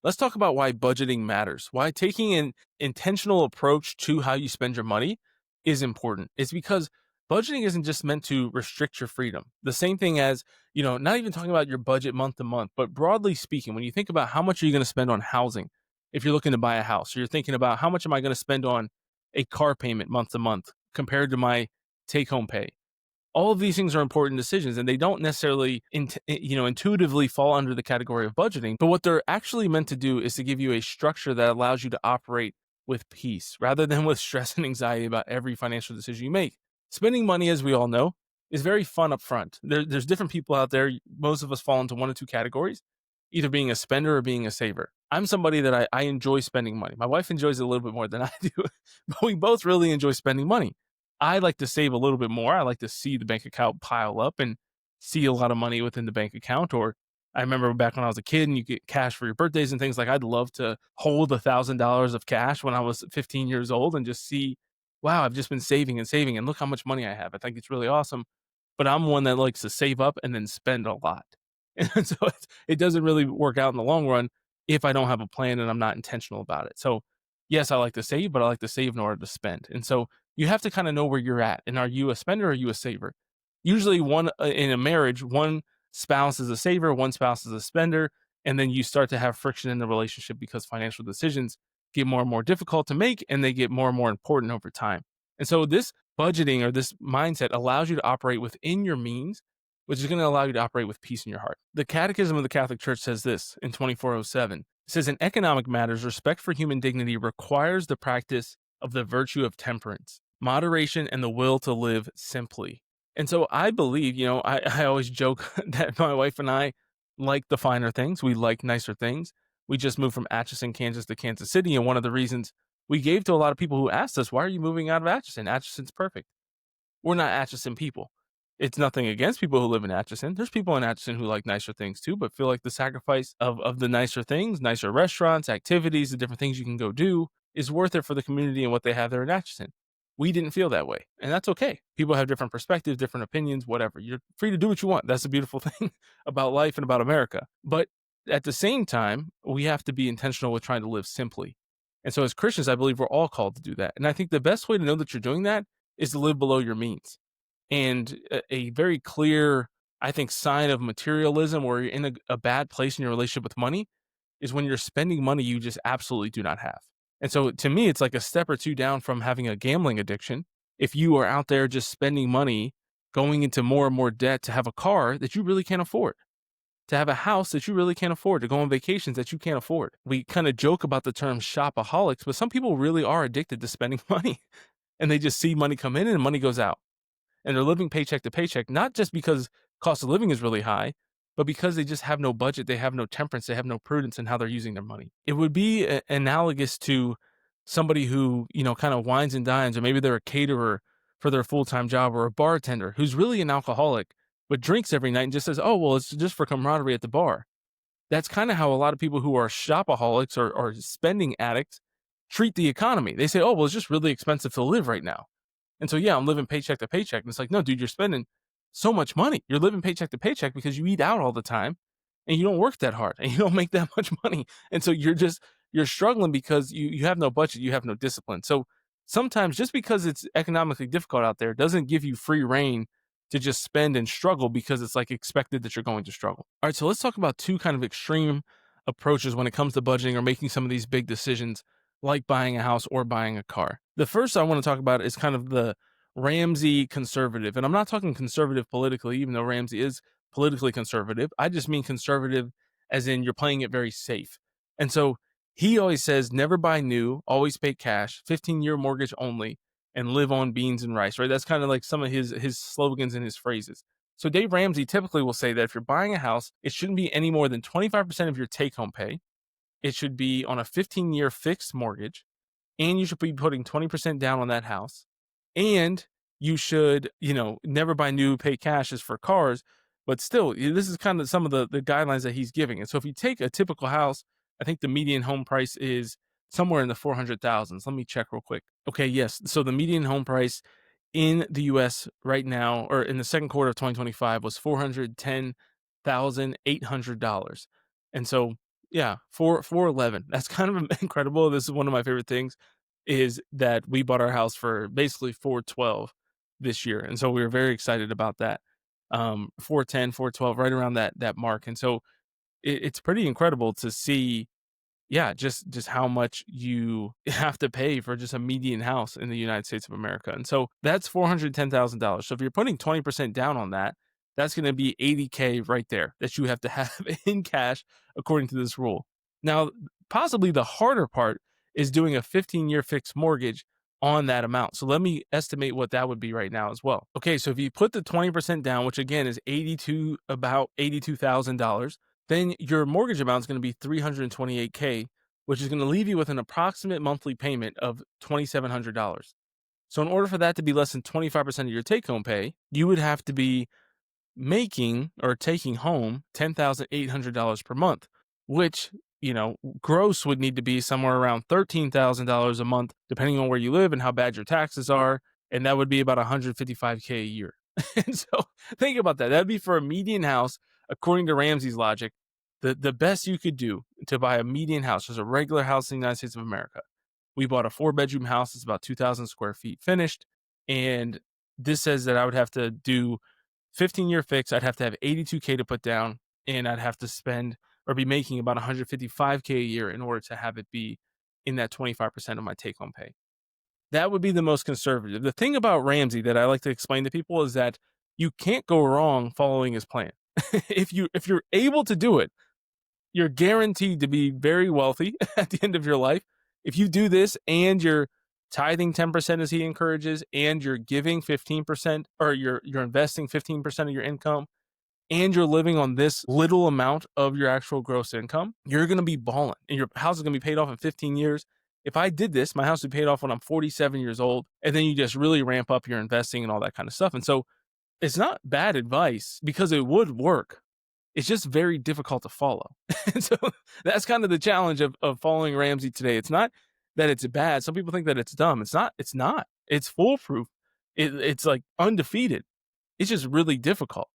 let's talk about why budgeting matters. Why taking an intentional approach to how you spend your money is important. It's because budgeting isn't just meant to restrict your freedom. The same thing as, not even talking about your budget month to month, but broadly speaking, when you think about how much are you going to spend on housing, if you're looking to buy a house, or you're thinking about how much am I going to spend on a car payment month to month compared to my take home pay. All of these things are important decisions, and they don't necessarily intuitively fall under the category of budgeting, but what they're actually meant to do is to give you a structure that allows you to operate with peace rather than with stress and anxiety about every financial decision you make. Spending money, as we all know, is very fun up front. There's different people out there. Most of us fall into one or two categories, either being a spender or being a saver. I'm somebody that I enjoy spending money. My wife enjoys it a little bit more than I do, but we both really enjoy spending money. I like to save a little bit more. I like to see the bank account pile up and see a lot of money within the bank account. Or I remember back when I was a kid and you get cash for your birthdays and things, like I'd love to hold $1,000 of cash when I was 15 years old and just see, wow, I've just been saving and saving and look how much money I have. I think it's really awesome. But I'm one that likes to save up and then spend a lot. And so it doesn't really work out in the long run if I don't have a plan and I'm not intentional about it. So yes, I like to save, but I like to save in order to spend. And so you have to kind of know where you're at. And are you a spender or are you a saver? Usually one in a marriage, one spouse is a saver, one spouse is a spender, and then you start to have friction in the relationship because financial decisions get more and more difficult to make and they get more and more important over time. And so this budgeting or this mindset allows you to operate within your means, which is going to allow you to operate with peace in your heart. The Catechism of the Catholic Church says this in 2407. It says, in economic matters, respect for human dignity requires the practice of the virtue of temperance, moderation, and the will to live simply. And so I believe, I always joke that my wife and I like the finer things. We like nicer things. We just moved from Atchison, Kansas to Kansas City. And one of the reasons we gave to a lot of people who asked us, why are you moving out of Atchison? Atchison's perfect. We're not Atchison people. It's nothing against people who live in Atchison. There's people in Atchison who like nicer things too, but feel like the sacrifice of the nicer things, nicer restaurants, activities, the different things you can go do is worth it for the community and what they have there in Atchison. We didn't feel that way, and that's okay. People have different perspectives, different opinions, whatever. You're free to do what you want. That's the beautiful thing about life and about America. But at the same time, we have to be intentional with trying to live simply. And so as Christians, I believe we're all called to do that. And I think the best way to know that you're doing that is to live below your means. And a very clear, I think, sign of materialism where you're in a bad place in your relationship with money is when you're spending money you just absolutely do not have. And so to me, it's like a step or two down from having a gambling addiction. If you are out there just spending money, going into more and more debt to have a car that you really can't afford, to have a house that you really can't afford, to go on vacations that you can't afford. We kind of joke about the term shopaholics, but some people really are addicted to spending money and they just see money come in and money goes out. And they're living paycheck to paycheck, not just because cost of living is really high, but because they just have no budget, they have no temperance, they have no prudence in how they're using their money. It would be analogous to somebody who, kind of wines and dines, or maybe they're a caterer for their full-time job, or a bartender who's really an alcoholic, but drinks every night and just says, oh, well, it's just for camaraderie at the bar. That's kind of how a lot of people who are shopaholics or spending addicts treat the economy. They say, oh, well, it's just really expensive to live right now. And so, yeah, I'm living paycheck to paycheck. And it's like, no, dude, you're spending so much money. You're living paycheck to paycheck because you eat out all the time and you don't work that hard and you don't make that much money. And so you're struggling because you have no budget, you have no discipline. So sometimes just because it's economically difficult out there doesn't give you free reign to just spend and struggle because it's like expected that you're going to struggle. All right, so let's talk about two kind of extreme approaches when it comes to budgeting or making some of these big decisions like buying a house or buying a car. The first I want to talk about is kind of the Ramsey conservative. And I'm not talking conservative politically, even though Ramsey is politically conservative. I just mean conservative as in you're playing it very safe. And so he always says, never buy new, always pay cash, 15-year mortgage only, and live on beans and rice, right? That's kind of like some of his slogans and his phrases. So Dave Ramsey typically will say that if you're buying a house, it shouldn't be any more than 25% of your take-home pay. It should be on a 15-year fixed mortgage, and you should be putting 20% down on that house. And you should, never buy new, pay cash as for cars. But still, this is kind of some of the guidelines that he's giving. And so if you take a typical house, I think the median home price is somewhere in the 400,000s. Let me check real quick. Okay, yes. So the median home price in the US right now, or in the second quarter of 2025, was $410,800. And so Yeah, 411. That's kind of incredible. This is one of my favorite things is that we bought our house for basically 412 this year, and so we were very excited about that. 410, 412, right around that mark, and so it's pretty incredible to see, yeah, just how much you have to pay for just a median house in the United States of America, and so that's $410,000. So if you're putting 20% down on that, that's gonna be 80K right there that you have to have in cash according to this rule. Now, possibly the harder part is doing a 15-year fixed mortgage on that amount. So let me estimate what that would be right now as well. Okay, so if you put the 20% down, which again is about $82,000, then your mortgage amount is going to be 328K, which is going to leave you with an approximate monthly payment of $2,700. So in order for that to be less than 25% of your take-home pay, you would have to be making or taking home $10,800 per month, which, gross would need to be somewhere around $13,000 a month, depending on where you live and how bad your taxes are. And that would be about 155K a year. And so think about that. That'd be for a median house, according to Ramsey's logic, the best you could do to buy a median house, just a regular house in the United States of America. We bought a 4-bedroom house. It's about 2,000 square feet finished. And this says that I would have to do 15-year fix. I'd have to have 82K to put down, and I'd have to spend or be making about 155K a year in order to have it be in that 25% of my take home pay. That would be the most conservative. The thing about Ramsey that I like to explain to people is that you can't go wrong following his plan. If you're able to do it, you're guaranteed to be very wealthy at the end of your life. If you do this and you're tithing 10% as he encourages, and you're giving 15%, or you're investing 15% of your income, and you're living on this little amount of your actual gross income, you're going to be balling, and your house is going to be paid off in 15 years. If I did this, my house would be paid off when I'm 47 years old, and then you just really ramp up your investing and all that kind of stuff. And so it's not bad advice because it would work. It's just very difficult to follow. And so that's kind of the challenge of following Ramsey today. It's not that it's bad. Some people think that it's dumb. It's not. It's foolproof. It's like undefeated. It's just really difficult.